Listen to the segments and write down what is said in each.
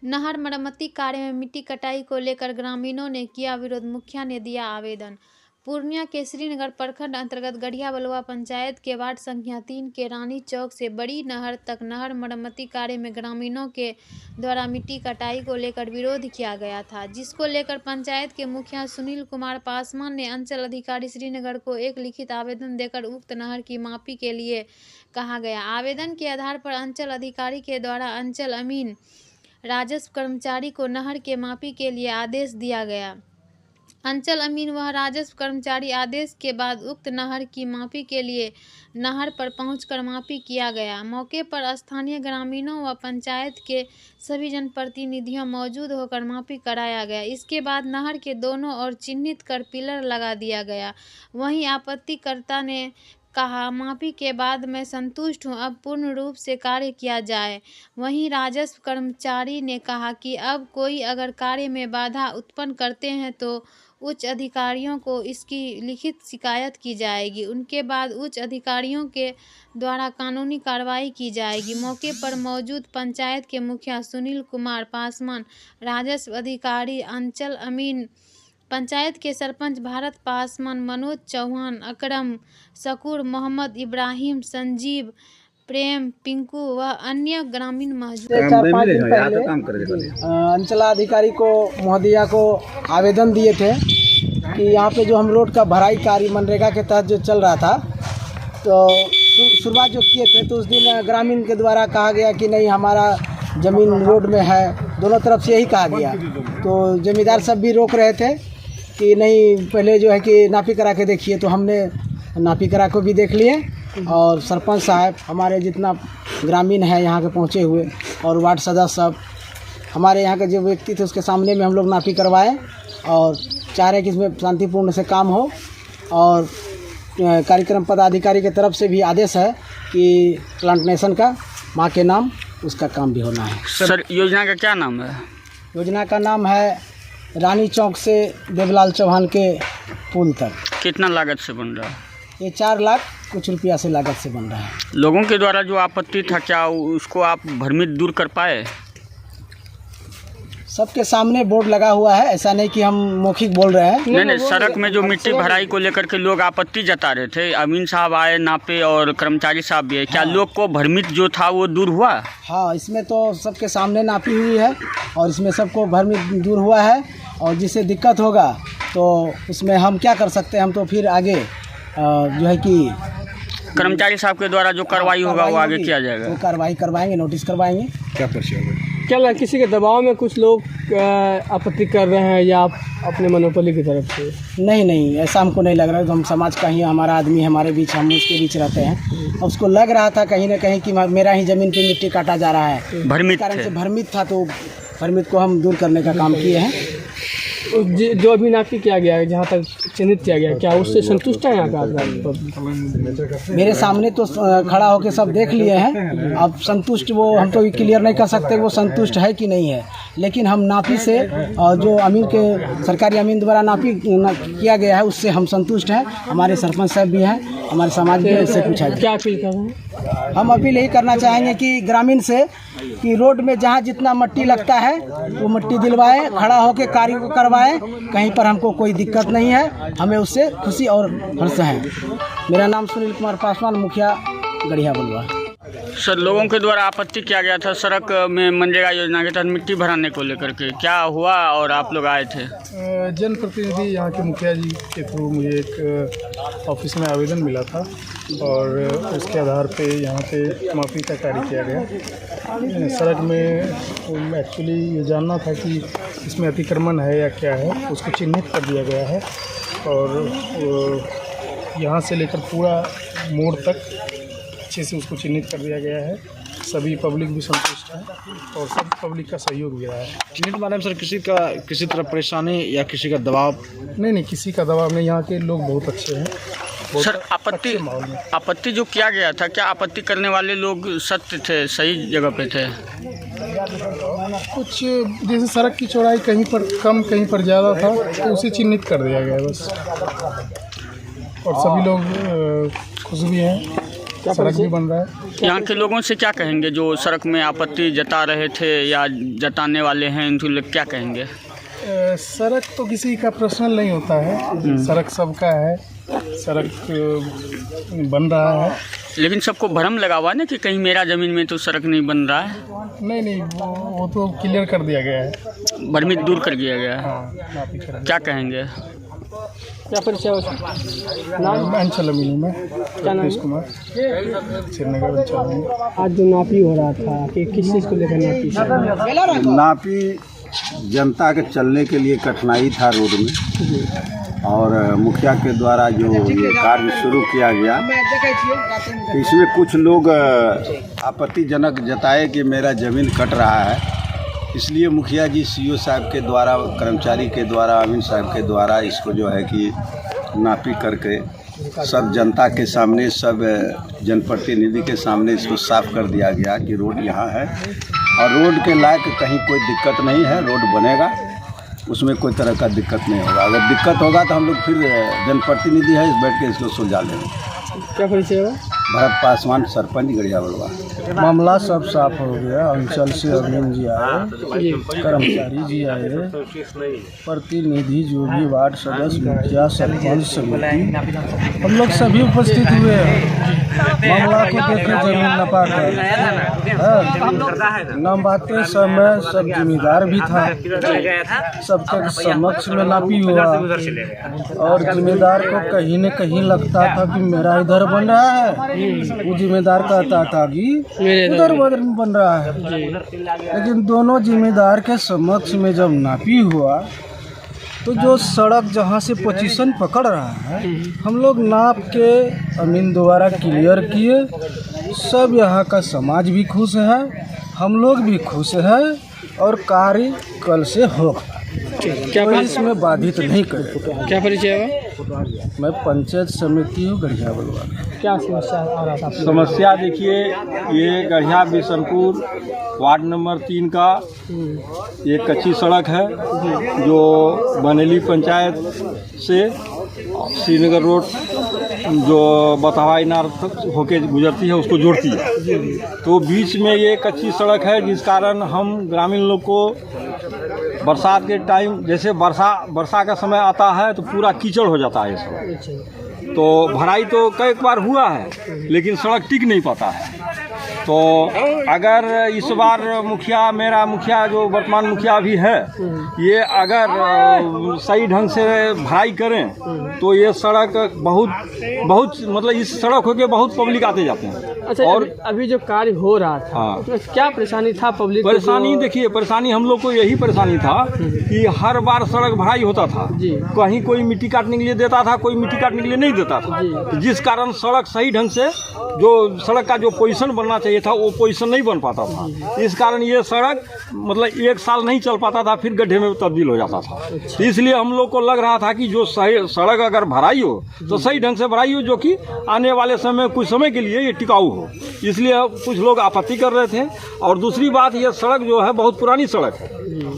नहर मरम्मती कार्य में मिट्टी कटाई को लेकर ग्रामीणों ने किया विरोध, मुखिया ने दिया आवेदन। पूर्णिया के श्रीनगर प्रखंड अंतर्गत गढ़िया बलुआ पंचायत के वार्ड संख्या 3 के रानी चौक से बड़ी नहर तक नहर मरम्मती कार्य में ग्रामीणों के द्वारा मिट्टी कटाई को लेकर विरोध किया गया था, जिसको लेकर पंचायत के मुखिया सुनील कुमार पासवान ने अंचल अधिकारी श्रीनगर को एक लिखित आवेदन देकर उक्त नहर की मापी के लिए कहा गया। आवेदन के आधार पर अंचल अधिकारी के द्वारा अंचल अमीन राजस्व कर्मचारी को नहर के मापी के लिए आदेश दिया गया। अंचल अमीन वह राजस्व कर्मचारी आदेश के बाद उक्त नहर की मापी के लिए नहर पर पहुंचकर मापी किया गया। मौके पर स्थानीय ग्रामीणों व पंचायत के सभी जनप्रतिनिधियों मौजूद होकर मापी कराया गया। इसके बाद नहर के दोनों ओर चिन्हित कर पिलर लगा दिया गया। वहीं आपत्तिकर्ता ने कहा, मापी के बाद मैं संतुष्ट हूं, अब पूर्ण रूप से कार्य किया जाए। वहीं राजस्व कर्मचारी ने कहा कि अब कोई अगर कार्य में बाधा उत्पन्न करते हैं तो उच्च अधिकारियों को इसकी लिखित शिकायत की जाएगी। उनके बाद उच्च अधिकारियों के द्वारा कानूनी कार्रवाई की जाएगी। मौके पर मौजूद पंचायत के मुखिया सुनील कुमार पासवान, राजस्व अधिकारी अंचल अमीन, पंचायत के सरपंच भारत पासवान, मनोज चौहान, अकरम, शकूर, मोहम्मद इब्राहिम, संजीव, प्रेम, पिंकू व अन्य ग्रामीण मौजूद। 4-5 दिन पहले अंचलाधिकारी को महोदया को आवेदन दिए थे कि यहाँ पे जो हम रोड का भराई कार्य मनरेगा के तहत जो चल रहा था, तो शुरुआत जो किए थे तो उस दिन ग्रामीण के द्वारा कहा गया कि नहीं, हमारा ज़मीन रोड में है, दोनों तरफ से यही कहा गया। तो जमींदार सब भी रोक रहे थे कि नहीं, पहले जो है कि नापी करा के देखिए। तो हमने नापी करा को भी देख लिए और सरपंच साहब, हमारे जितना ग्रामीण है यहाँ के पहुँचे हुए, और वार्ड सदस्य सब, हमारे यहाँ के जो व्यक्ति थे उसके सामने में हम लोग नापी करवाए और चाह रहे कि इसमें शांतिपूर्ण से काम हो। और कार्यक्रम पदाधिकारी की तरफ से भी आदेश है कि प्लांटेशन का माँ के नाम उसका काम भी होना है। सर, योजना का क्या नाम है? योजना का नाम है रानी चौक से देवलाल चौहान के पुल तक। कितना लागत से बन रहा है? ये 4 लाख कुछ रुपया से लागत से बन रहा है। लोगों के द्वारा जो आपत्ति था, क्या उसको आप भ्रमित दूर कर पाए? सबके सामने बोर्ड लगा हुआ है, ऐसा नहीं कि हम मौखिक बोल रहे हैं। नहीं, सड़क में जो मिट्टी भराई को लेकर के लोग आपत्ति जता रहे थे, अमीन साहब आए नापे और कर्मचारी साहब भी है, क्या लोग को भ्रमित जो था वो दूर हुआ? हाँ, इसमें तो सबके सामने नापी हुई है और इसमें सबको भ्रमित दूर हुआ है। और जिससे दिक्कत होगा तो उसमें हम क्या कर सकते हैं, हम तो फिर आगे जो है कि कर्मचारी साहब के द्वारा जो कार्रवाई होगा वो आगे किया जाएगा। वो कार्रवाई करवाएंगे, नोटिस करवाएंगे। क्या किसी के दबाव में कुछ लोग आपत्ति कर रहे हैं या आप अपने मनोबल की तरफ से? नहीं, ऐसा हमको नहीं लग रहा है। हम समाज का ही, हमारा आदमी है, हमारे बीच, हम उसके बीच रहते हैं। और उसको लग रहा था कहीं ना कहीं कि मेरा ही ज़मीन पे मिट्टी काटा जा रहा है, भ्रमित कारण से भ्रमित था। तो भ्रमित को हम दूर करने का काम किए हैं। जो अभी नापी किया गया है, जहाँ तक चिन्हित किया गया, क्या उससे संतुष्ट है यहाँ का? मेरे सामने तो खड़ा होकर सब देख लिए हैं। अब संतुष्ट वो हम तो क्लियर नहीं कर सकते वो संतुष्ट है कि नहीं है, लेकिन हम नापी से जो अमीन के सरकारी अमीन द्वारा नापी किया गया है उससे हम संतुष्ट हैं। हमारे सरपंच साहब भी हैं, हमारे समाज में इससे पूछा गया। क्या अपील कर रहे हैं? हम अपील यही करना चाहेंगे कि ग्रामीण से कि रोड में जहाँ जितना मिट्टी लगता है वो मिट्टी दिलवाए, खड़ा होकर कार्य को करवाए। कहीं पर हमको कोई दिक्कत नहीं है, हमें उससे खुशी और हर्ष है। मेरा नाम सुनील कुमार पासवान, मुखिया गढ़िया बलुआ। सर, लोगों के द्वारा आपत्ति किया गया था सड़क में मनरेगा योजना के तहत मिट्टी भराने को लेकर के, क्या हुआ और आप लोग आए थे? जनप्रतिनिधि यहाँ के मुखिया जी के थ्रू मुझे एक ऑफिस में आवेदन मिला था और उसके आधार पे यहाँ पे माफी का कार्य किया गया। सड़क में एक्चुअली ये जानना था कि इसमें अतिक्रमण है या क्या है, उसको चिन्हित कर दिया गया है और यहाँ से लेकर पूरा मोड़ तक अच्छे से उसको चिन्हित कर दिया गया है। सभी पब्लिक भी संतुष्ट है और सब पब्लिक का सहयोग भी रहा है। चिन्हित माने सर, किसी तरह परेशानी या किसी का दबाव? नहीं, किसी का दबाव नहीं। यहाँ के लोग बहुत अच्छे हैं। सर, आपत्ति जो किया गया था, क्या आपत्ति करने वाले लोग सत्य थे, सही जगह पे थे? कुछ जैसे सड़क की चौड़ाई कहीं पर कम कहीं पर ज़्यादा था तो उसे चिन्हित कर दिया गया बस। और सभी लोग खुश भी हैं सड़क भी बन रहा है। यहाँ के लोगों से क्या कहेंगे जो सड़क में आपत्ति जता रहे थे या जताने वाले हैं, इनको लोग क्या कहेंगे? सड़क तो किसी का पर्सनल नहीं होता है, सड़क सबका है, सड़क बन रहा है। लेकिन सबको भ्रम लगा हुआ ना कि कहीं मेरा ज़मीन में तो सड़क नहीं बन रहा है। नहीं, वो तो क्लियर कर दिया गया है, भ्रमित दूर कर दिया गया है। हाँ, नापी कर क्या कहेंगे? क्या परिचय नाम अंचल अमीनी में क्या नाम? रमेश कुमार, श्रीनगर अंचल अमीनी। आज जो नापी हो रहा था कि किस चीज़ को लेकर नापी? नापी जनता के चलने के लिए कठिनाई था रोड में, और मुखिया के द्वारा जो ये कार्य शुरू किया गया, इसमें कुछ लोग आपत्तिजनक जताए कि मेरा ज़मीन कट रहा है, इसलिए मुखिया जी सीओ साहब के द्वारा, कर्मचारी के द्वारा, अमीन साहब के द्वारा इसको जो है कि नापी करके सब जनता के सामने, सब जनप्रतिनिधि के सामने इसको साफ कर दिया गया कि रोड यहाँ है और रोड के लायक कहीं कोई दिक्कत नहीं है, रोड बनेगा, उसमें कोई तरह का दिक्कत नहीं होगा। अगर दिक्कत होगा तो हम लोग फिर जनप्रतिनिधि है, बैठ के इसको सुलझा लेंगे। क्या परिचय है? भरत पासवान, सरपंच गढ़िया बलवा। मामला सब साफ हो गया। अंचल से अमीन जी आए, कर्मचारी जी आए, प्रतिनिधि जो भी वार्ड सदस्य, मुखिया, सरपंच समिति, हम लोग सभी उपस्थित हुए हैं। मामला को देखे जमीन नपा कर नपाते समय सब जिम्मेदार भी था, सबके समक्ष में नापी हुआ, और जिम्मेदार को कहीं न कहीं लगता था कि मेरा इधर बन रहा है, वो जिम्मेदार कहता था कि उधर बन रहा है। लेकिन दोनों जिम्मेदार के समक्ष में जब नापी हुआ तो जो सड़क जहाँ से पोजीशन पकड़ रहा है, हम लोग नाप के अमीन द्वारा क्लियर किए। सब यहाँ का समाज भी खुश है, हम लोग भी खुश है, और कार्य कल से होगा, क्या इसमें बाधित नहीं करेगा। क्या परिचय है? मैं पंचायत समिति हूँ गढ़िया बलवा। क्या समस्या आ रहा था? समस्या देखिए, ये गढ़िया बिशनपुर वार्ड नंबर 3 का एक कच्ची सड़क है जो बनेली पंचायत से श्रीनगर रोड जो बतहवा इनार होके गुजरती है उसको जोड़ती है। तो बीच में ये कच्ची सड़क है, जिस कारण हम ग्रामीण लोग को बरसात के टाइम, जैसे वर्षा का समय आता है तो पूरा कीचड़ हो जाता है सड़क। तो भराई तो कई बार हुआ है, लेकिन सड़क टिक नहीं पाता है। तो अगर इस बार मेरा मुखिया जो वर्तमान मुखिया भी है, ये अगर सही ढंग से भराई करें तो ये सड़क बहुत मतलब इस सड़क होके बहुत पब्लिक आते जाते हैं। अच्छा, और अभी जो कार्य हो रहा था, हाँ, तो क्या परेशानी था पब्लिक? परेशानी देखिए, परेशानी हम लोग को यही परेशानी था कि हर बार सड़क भराई होता था, कहीं कोई मिट्टी काटने के लिए देता था, कोई मिट्टी काटने के लिए नहीं देता था, जिस कारण सड़क सही ढंग से जो सड़क का जो पोजीशन बनना चाहिए था वो पोजीशन नहीं बन पाता था। इस कारण ये सड़क मतलब 1 साल नहीं चल पाता था, फिर गड्ढे में तब्दील हो जाता था। तो इसलिए हम लोग को लग रहा था कि जो सही सड़क अगर भराई हो तो सही ढंग से भराई हो, जो कि आने वाले समय कुछ समय के लिए ये टिकाऊ हो। इसलिए कुछ लोग आपत्ति कर रहे थे। और दूसरी बात, ये सड़क जो है बहुत पुरानी सड़क है,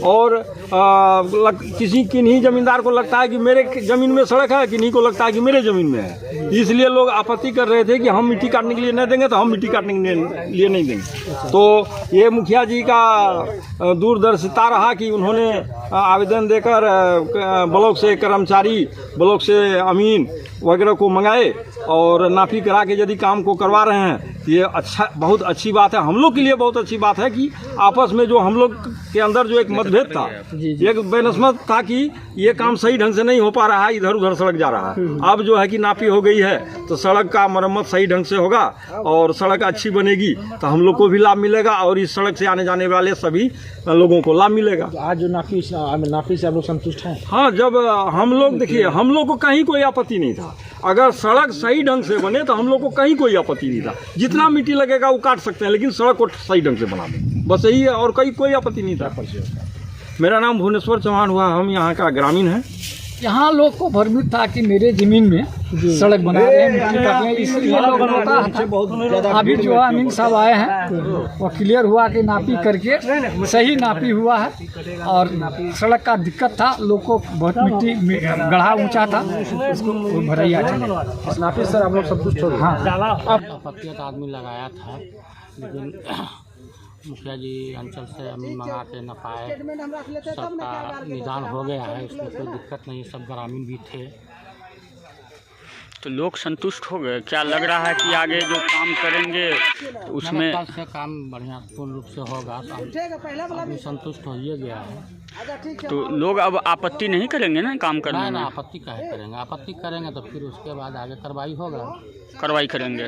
और किन्हीं जमींदार को लगता है कि मेरे ज़मीन में सड़क है, किन्हीं को लगता है कि मेरे ज़मीन में है। इसलिए लोग आपत्ति कर रहे थे कि हम मिट्टी काटने के लिए नहीं देंगे, तो हम मिट्टी काटने के लिए नहीं देंगे। तो ये मुखिया जी का दूरदर्शिता रहा कि उन्होंने आवेदन देकर ब्लॉक से कर्मचारी, ब्लॉक से अमीन वगैरह को मंगाए और नापी करा के यदि काम को करवा रहे हैं। ये अच्छा, बहुत अच्छी बात है, हम लोग के लिए बहुत अच्छी बात है कि आपस में जो हम लोग के अंदर जो एक मतभेद था, एक बेनस्मत था कि ये काम सही ढंग से नहीं हो पा रहा है, इधर उधर सड़क जा रहा है। अब जो है कि नापी हो गई है तो सड़क का मरम्मत सही ढंग से होगा और सड़क अच्छी बनेगी तो हम लोग को भी लाभ मिलेगा और इस सड़क से आने जाने वाले सभी लोगों को लाभ मिलेगा। तो आज जो नापी से आप लोग संतुष्ट हैं? हाँ, जब हम लोग देखिए, हम लोग को कहीं कोई आपत्ति नहीं था। अगर सड़क सही ढंग से बने तो हम लोग को कहीं कोई आपत्ति नहीं था। जितना मिट्टी लगेगा वो काट सकते हैं, लेकिन सड़क को सही ढंग से बना दें, बस यही है, और कोई आपत्ति नहीं था। मेरा नाम भुवनेश्वर चौहान हुआ, हम यहाँ का ग्रामीण हैं। यहाँ लोग को भ्रमित था कि मेरे जमीन में सड़क बना रहे हैं, मिट्टी काट रहे हैं, इसलिए लोग रोका था। अभी जो अमीन साहब आए हैं वो क्लियर हुआ कि नापी करके सही नापी हुआ है और सड़क का दिक्कत था, लोग को बहुत मिट्टी गढ़ा ऊंचा था, इसको भरैया चले नापी सर आप लोग संतुष्ट हो? हाँ। आपत्तिगत आदमी लगाया था, लेकिन मुखिया जी अंचल से अमीन मंगा के न पाए, सबका निदान हो गया है, इसमें कोई दिक्कत नहीं, सब ग्रामीण भी थे। तो लोग संतुष्ट हो गए? क्या लग रहा है कि आगे जो काम करेंगे उसमें कल से काम बढ़िया पूर्ण रूप से होगा, अभी संतुष्ट हो ही गया है। तो लोग अब आपत्ति नहीं करेंगे ना काम करने में? आपत्ति काहे करेंगे, आपत्ति करेंगे तो फिर उसके बाद आगे कार्रवाई होगा, कार्रवाई करेंगे।